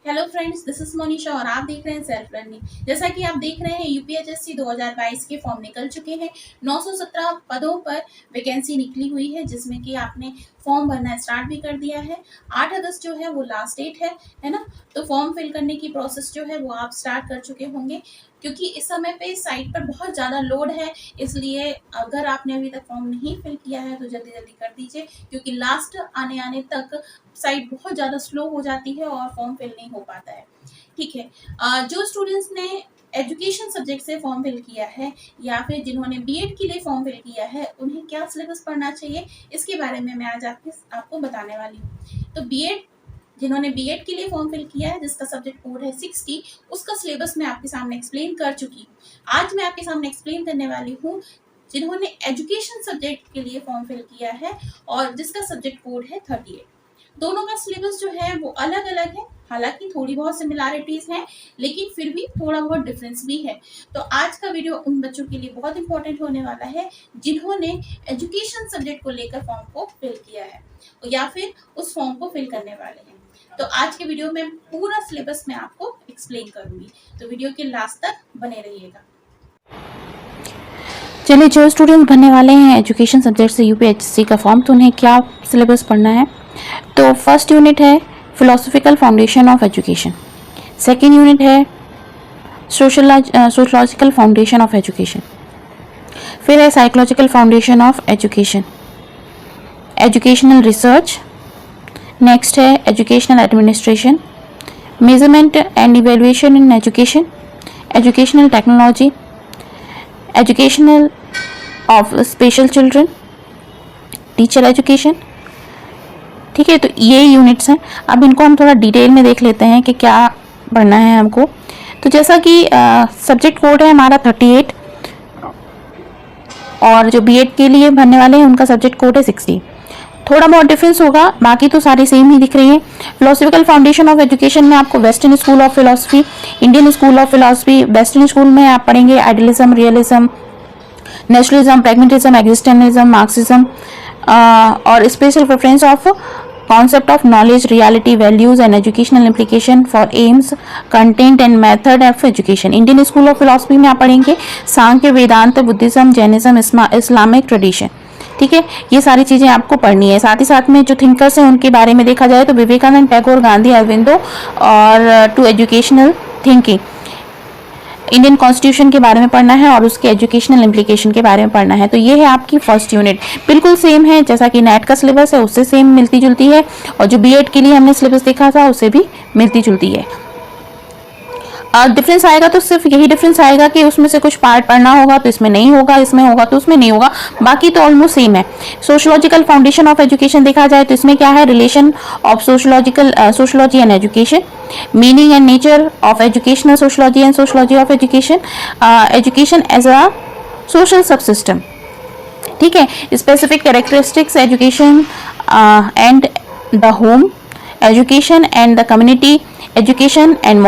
Hello friends, this is Monisha और आप देख रहे हैं सेल्फ लर्निंग। जैसा कि आप देख रहे हैं, यूपीएचएससी 2022 के फॉर्म निकल चुके हैं। 917 पदों पर वैकेंसी निकली हुई है, जिसमें कि आपने फॉर्म भरना स्टार्ट भी कर दिया है। 8 अगस्त जो है वो लास्ट डेट है ना। तो फॉर्म फिल करने की प्रोसेस जो है वो आप स्टार्ट कर चुके होंगे, क्योंकि इस समय पे साइट पर बहुत ज़्यादा लोड है। इसलिए अगर आपने अभी तक फॉर्म नहीं फिल किया है तो जल्दी जल्दी कर दीजिए, क्योंकि लास्ट आने आने तक साइट बहुत ज़्यादा स्लो हो जाती है और फॉर्म फिल नहीं हो पाता है। ठीक है। जो स्टूडेंट्स ने एजुकेशन सब्जेक्ट से फॉर्म फिल किया है या फिर जिन्होंने बीएड के लिए फॉर्म फिल किया है, उन्हें क्या सिलेबस पढ़ना चाहिए, इसके बारे में मैं आज आपको बताने वाली हूँ। तो बीएड जिन्होंने बीएड के लिए फॉर्म फिल किया है, जिसका सब्जेक्ट कोड है 60, उसका सिलेबस मैं आपके सामने एक्सप्लेन कर चुकी हूँ। आज मैं आपके सामने एक्सप्लेन करने वाली हूँ जिन्होंने एजुकेशन सब्जेक्ट के लिए फॉर्म फिल किया है और जिसका सब्जेक्ट कोड है 38। दोनों का सिलेबस जो है वो अलग अलग है। हालांकि थोड़ी बहुत सिमिलैरिटीज हैं, लेकिन फिर भी थोड़ा बहुत डिफरेंस भी है। तो आज का वीडियो उन बच्चों के लिए बहुत इंपॉर्टेंट होने वाला है जिन्होंने एजुकेशन सब्जेक्ट को लेकर फॉर्म को फिल किया है या फिर उस फॉर्म को फिल करने वाले हैं। तो आज के वीडियो में पूरा सिलेबस मैं आपको एक्सप्लेन करूंगी, तो वीडियो के लास्ट तक बने रहिएगा। चलिए, जो स्टूडेंट भरने वाले हैं एजुकेशन सब्जेक्ट से यूपीएचएससी का फॉर्म, तो उन्हें क्या सिलेबस पढ़ना है। तो फर्स्ट यूनिट है philosophical foundation of education, second unit है सोशलॉजिकल फाउंडेशन ऑफ एजुकेशन, फिर है psychological foundation of education, educational research, next है educational administration, measurement and evaluation in education, educational technology, educational of special children, teacher education. ठीक है, तो ये units हैं। अब इनको हम थोड़ा डिटेल में देख लेते हैं कि क्या पढ़ना है हमको। तो जैसा कि सब्जेक्ट कोड है हमारा 38 और जो बीएड के लिए भरने वाले हैं उनका सब्जेक्ट कोड है 60। थोड़ा बहुत डिफरेंस होगा, बाकी तो सारी सेम ही दिख रही है। फिलोसफिकल फाउंडेशन ऑफ एजुकेशन में आपको western school of philosophy, Indian school of philosophy, western school में आप पढ़ेंगे idealism, realism, naturalism, pragmatism, existentialism, Marxism, और special preference of concept of knowledge, reality, values and educational implication for aims, content and method of education। Indian school of philosophy में आप पढ़ेंगे सांख्य, वेदांत, Buddhism, Jainism, Islamic tradition. ठीक है, ये सारी चीजें आपको पढ़नी है। साथ ही साथ में जो थिंकर्स हैं उनके बारे में देखा जाए तो विवेकानंद, टैगोर, गांधी, अरविंदो और to educational thinking. Indian constitution के बारे में पढ़ना है और उसके एजुकेशनल इम्प्लीकेशन के बारे में पढ़ना है। तो ये है आपकी फर्स्ट यूनिट, बिल्कुल सेम है जैसा कि नेट का सिलेबस है उससे सेम मिलती जुलती है, और जो बीएड के लिए हमने सिलेबस देखा था उससे भी मिलती जुलती है। डिफरेंस आएगा तो सिर्फ यही डिफरेंस आएगा कि उसमें से कुछ पार्ट पढ़ना होगा तो इसमें नहीं होगा, इसमें होगा तो उसमें नहीं होगा, बाकी तो ऑलमोस्ट सेम है। सोशलॉजिकल फाउंडेशन ऑफ एजुकेशन देखा जाए तो इसमें क्या है, relation of sociology and education, meaning and nature of educational sociology and sociology of education, education as a social sub system. ठीक है, specific characteristics education and the home, education and the community, education and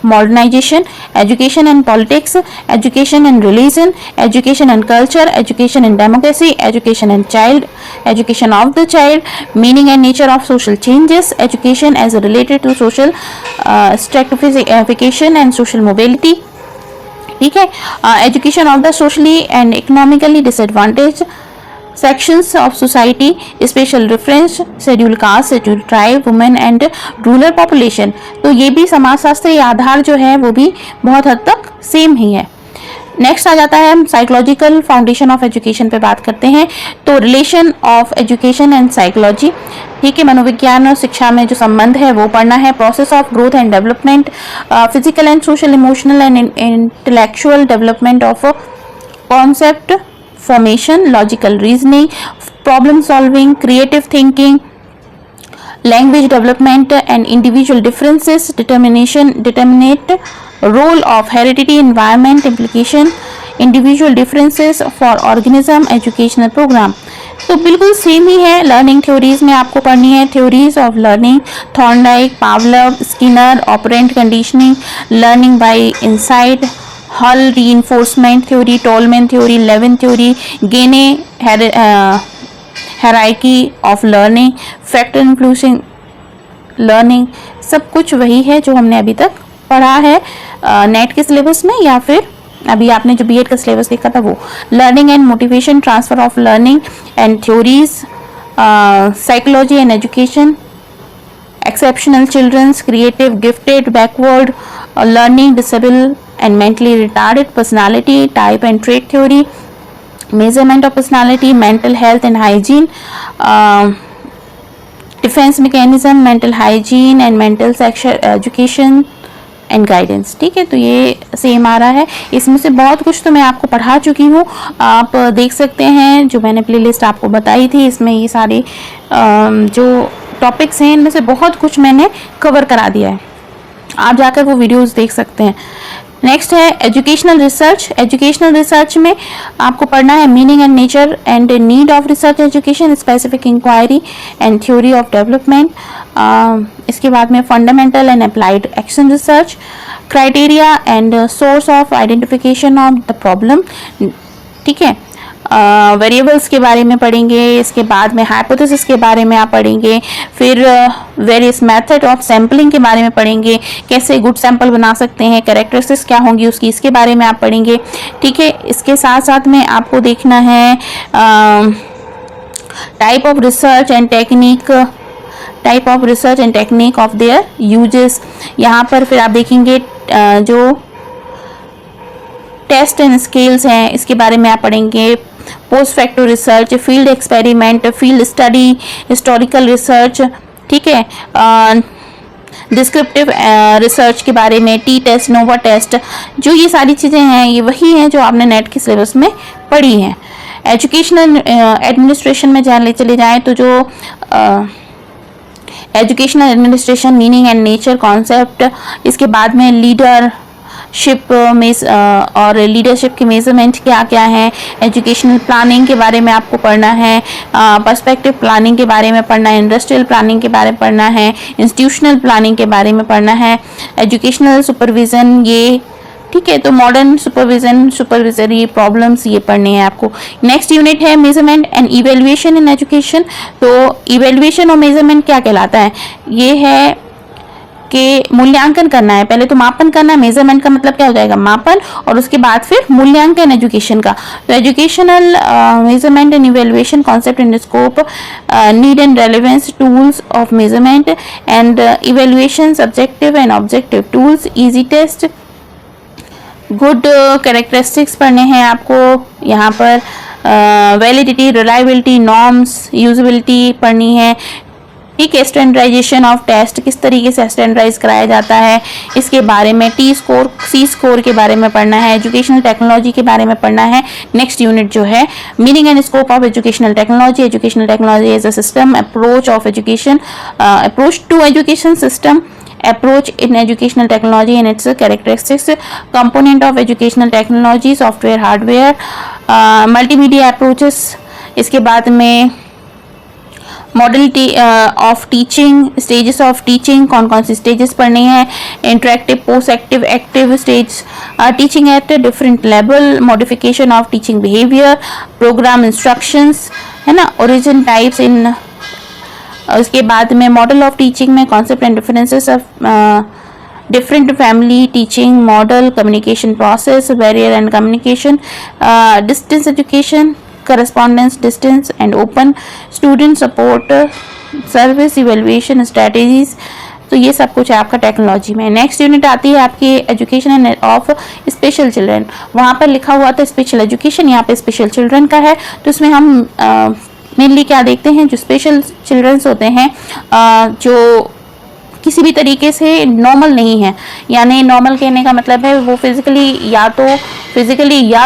modernization, education and politics, education and religion, education and culture, education and democracy, education and child, education of the child, meaning and nature of social changes, education as related to social stratification and social mobility। ठीक है, education of the socially and economically disadvantaged sections of society, special reference, scheduled caste, scheduled tribe, women and rural population। तो ये भी समाजशास्त्री आधार जो है वो भी बहुत हद तक सेम ही है। नेक्स्ट आ जाता है, हम साइकोलॉजिकल फाउंडेशन ऑफ एजुकेशन पे बात करते हैं। तो relation of education and psychology. ठीक है, मनोविज्ञान और शिक्षा में जो संबंध है वो पढ़ना है। Process of growth and development, physical and social, emotional and intellectual development of concept formation, logical reasoning, problem solving, creative thinking, language development and individual differences, determinate role of heredity, environment implication, individual differences for organism, educational program। तो बिल्कुल same ही है। Learning theories में आपको पढ़नी है theories of learning, Thorndike, Pavlov, Skinner, operant conditioning, learning by insight, Hull reinforcement theory, Tolman theory, Lewin theory, Gagne hierarchy of learning, factor influencing learning, सब कुछ वही है जो हमने अभी तक पढ़ा है नेट के सिलेबस में, या फिर अभी आपने जो बीएड का सिलेबस देखा था वो। Learning and motivation, transfer of learning and theories, psychology and education, exceptional children's, creative, gifted, backward, learning, disable and mentally retarded, personality, type and trait theory, measurement of personality, mental health and hygiene, defense mechanism, mental hygiene and mental sexual education and guidance. ठीक है, तो ये same आ रहा है। इसमें से बहुत कुछ तो मैं आपको पढ़ा चुकी हूँ, आप देख सकते हैं जो मैंने प्लेलिस्ट आपको बताई थी, इसमें ये सारे जो टॉपिक्स हैं इनमें से बहुत कुछ मैंने कवर करा दिया है, आप जाकर वो वीडियोस देख सकते हैं। नेक्स्ट है एजुकेशनल रिसर्च। एजुकेशनल रिसर्च में आपको पढ़ना है meaning and nature and need of research education, specific inquiry and theory of development. इसके बाद में fundamental and applied action research, criteria and source of identification of the problem. ठीक है, variables के बारे में पढ़ेंगे, इसके बाद में हाइपोथेसिस के बारे में आप पढ़ेंगे, फिर वेरियस मेथड ऑफ सैम्पलिंग के बारे में पढ़ेंगे, कैसे गुड सैंपल बना सकते हैं, कैरेक्टरिस्टिक्स क्या होंगी उसकी, इसके बारे में आप पढ़ेंगे। ठीक है, इसके साथ साथ में आपको देखना है type of research and technique, type of research and technique of their uses. यहाँ पर फिर आप देखेंगे जो टेस्ट एंड स्केल्स हैं इसके बारे में आप पढ़ेंगे, post facto research, field experiment, field study, historical research. ठीक है, डिस्क्रिप्टिव रिसर्च के बारे में, टी टेस्ट, नोवा टेस्ट, जो ये सारी चीज़ें हैं ये वही हैं जो आपने नेट के सिलेबस में पढ़ी हैं। एजुकेशनल एडमिनिस्ट्रेशन में चले जाएँ तो जो educational administration, meaning and nature concept, इसके बाद में लीडरशिप में और लीडरशिप के मेजरमेंट क्या क्या हैं, एजुकेशनल प्लानिंग के बारे में आपको पढ़ना है, पर्सपेक्टिव प्लानिंग के बारे में पढ़ना है, इंडस्ट्रियल प्लानिंग के बारे में पढ़ना है, इंस्टीट्यूशनल प्लानिंग के बारे में पढ़ना है, एजुकेशनल सुपरविज़न, ये ठीक है, तो मॉडर्न सुपरविजन, सुपरविजरी प्रॉब्लम्स ये पढ़ने हैं आपको। नेक्स्ट यूनिट है measurement and evaluation in education. तो इवेल्युएशन और मेजरमेंट क्या कहलाता है, ये है कि मूल्यांकन करना है, पहले तो मापन करना है, मेजरमेंट का मतलब क्या हो जाएगा मापन, और उसके बाद फिर मूल्यांकन एजुकेशन का। तो educational measurement and evaluation concept and scope, need and relevance, tools of measurement and evaluation, subjective and objective tools, easy test, good characteristics पढ़ने हैं आपको यहाँ पर, वैलिडिटी, रिलायबिलिटी, नॉर्म्स, यूजेबिलिटी पढ़नी है। ठीक है, स्टैंडर्डाइजेशन ऑफ टेस्ट, किस तरीके से स्टैंडर्डाइज कराया जाता है इसके बारे में, टी स्कोर, सी स्कोर के बारे में पढ़ना है, एजुकेशनल टेक्नोलॉजी के बारे में पढ़ना है। नेक्स्ट यूनिट जो है meaning and scope of educational technology, educational technology as a system, approach of education, approach to education system, approach in educational technology and its characteristics, component of educational technology, software, hardware, multimedia approaches, इसके बाद में modality of teaching, stages of teaching, कौन कौन सी stages पढ़नी है, interactive, post active, active stage, teaching at different level, modification of teaching behaviour, programme instructions, है ना, ओरिजिन टाइप्स इन, उसके बाद में मॉडल ऑफ टीचिंग में concept and differences of different family teaching model, communication process, barrier and communication, distance education, correspondence, distance and open, student support service, evaluation strategies. तो ये सब कुछ है आपका टेक्नोलॉजी में। नेक्स्ट यूनिट आती है आपकी एजुकेशन ऑफ स्पेशल चिल्ड्रन। वहाँ पर लिखा हुआ था स्पेशल एजुकेशन, यहाँ पे स्पेशल चिल्ड्रन का है। तो इसमें हम मेनली क्या देखते हैं, जो स्पेशल चिल्ड्रंस होते हैं जो किसी भी तरीके से नॉर्मल नहीं है, यानी नॉर्मल कहने का मतलब है वो फिजिकली या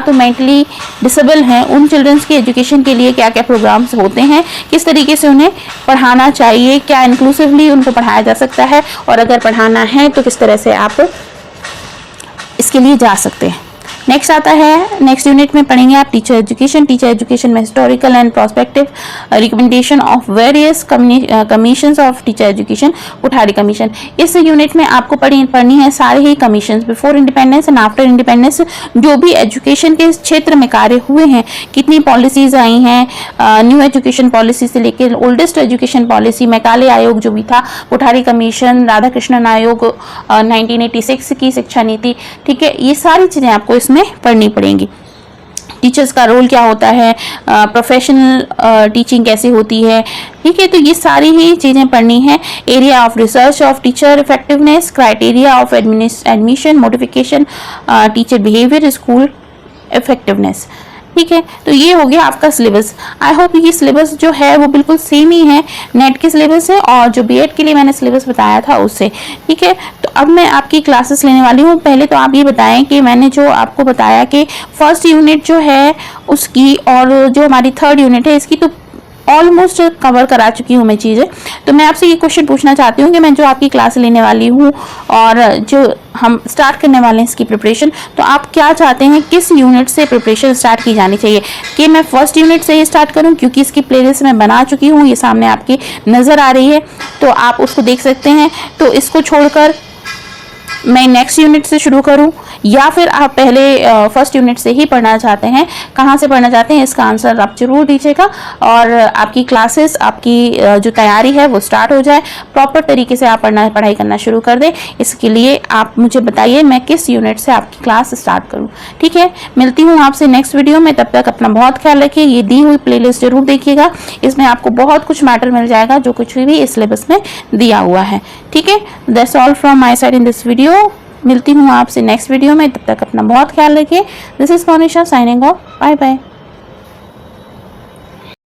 तो मेंटली डिसेबल हैं, उन चिल्ड्रंस की एजुकेशन के लिए क्या क्या प्रोग्राम्स होते हैं, किस तरीके से उन्हें पढ़ाना चाहिए, क्या इंक्लूसिवली उनको पढ़ाया जा सकता है, और अगर पढ़ाना है तो किस तरह से आप इसके लिए जा सकते हैं। नेक्स्ट आता है, नेक्स्ट यूनिट में पढ़ेंगे आप टीचर एजुकेशन। टीचर एजुकेशन में historical and prospective recommendation of various commissions of teacher education, Kothari commission. इस यूनिट में आपको पढ़नी है सारे ही commission before independence and after independence, जो भी एजुकेशन के क्षेत्र में कार्य हुए हैं, कितनी पॉलिसीज आई हैं, न्यू एजुकेशन पॉलिसी से लेकर ओल्डेस्ट एजुकेशन पॉलिसी, मैकाले आयोग जो भी था, कोठारी कमीशन, राधा कृष्णन आयोग, 1986 की शिक्षा नीति, ठीक है, ये सारी चीज़ें आपको इसमें पढ़नी पड़ेंगी। टीचर्स का रोल क्या होता है, प्रोफेशनल टीचिंग कैसे होती है, ठीक है, तो ये सारी ही चीज़ें पढ़नी है। Area of research of teacher effectiveness, criteria of admission, mortification, teacher behaviour, school effectiveness, ठीक है, तो ये हो गया आपका सिलेबस। आई होप ये सिलेबस जो है वो बिल्कुल सेम ही है नेट के सिलेबस से और जो बीएड के लिए मैंने सिलेबस बताया था उससे, ठीक है। तो अब मैं आपकी क्लासेस लेने वाली हूँ। पहले तो आप ये बताएं कि मैंने जो आपको बताया कि फर्स्ट यूनिट जो है उसकी और जो हमारी थर्ड यूनिट है इसकी तो ऑलमोस्ट कवर करा चुकी हूँ मैं चीज़ें। तो मैं आपसे ये क्वेश्चन पूछना चाहती हूँ कि मैं जो आपकी क्लास लेने वाली हूँ और जो हम स्टार्ट करने वाले हैं इसकी प्रिपरेशन, तो आप क्या चाहते हैं, किस यूनिट से प्रिपरेशन स्टार्ट की जानी चाहिए? कि मैं फर्स्ट यूनिट से ही स्टार्ट करूँ, क्योंकि इसकी प्लेलिस्ट मैं बना चुकी हूँ, ये सामने आपकी नज़र आ रही है, तो आप उसको देख सकते हैं। तो इसको छोड़कर मैं नेक्स्ट यूनिट से शुरू करूं या फिर आप पहले फर्स्ट यूनिट से ही पढ़ना चाहते हैं? कहां से पढ़ना चाहते हैं इसका आंसर आप जरूर दीजिएगा और आपकी क्लासेस, आपकी जो तैयारी है वो स्टार्ट हो जाए, प्रॉपर तरीके से आप पढ़ाई करना शुरू कर दें। इसके लिए आप मुझे बताइए मैं किस यूनिट से आपकी क्लास स्टार्ट करूं, ठीक है। मिलती हूँ आपसे नेक्स्ट वीडियो में, तब तक अपना बहुत ख्याल रखिए। ये दी हुई प्लेलिस्ट जरूर देखिएगा, इसमें आपको बहुत कुछ मैटर मिल जाएगा जो कुछ भी इस सिलेबस में दिया हुआ है, ठीक है। That's all from my side in this video. मिलती हूँ आपसे नेक्स्ट वीडियो में, तब तक अपना बहुत ख्याल रखिए। This is Monisha signing off, bye bye.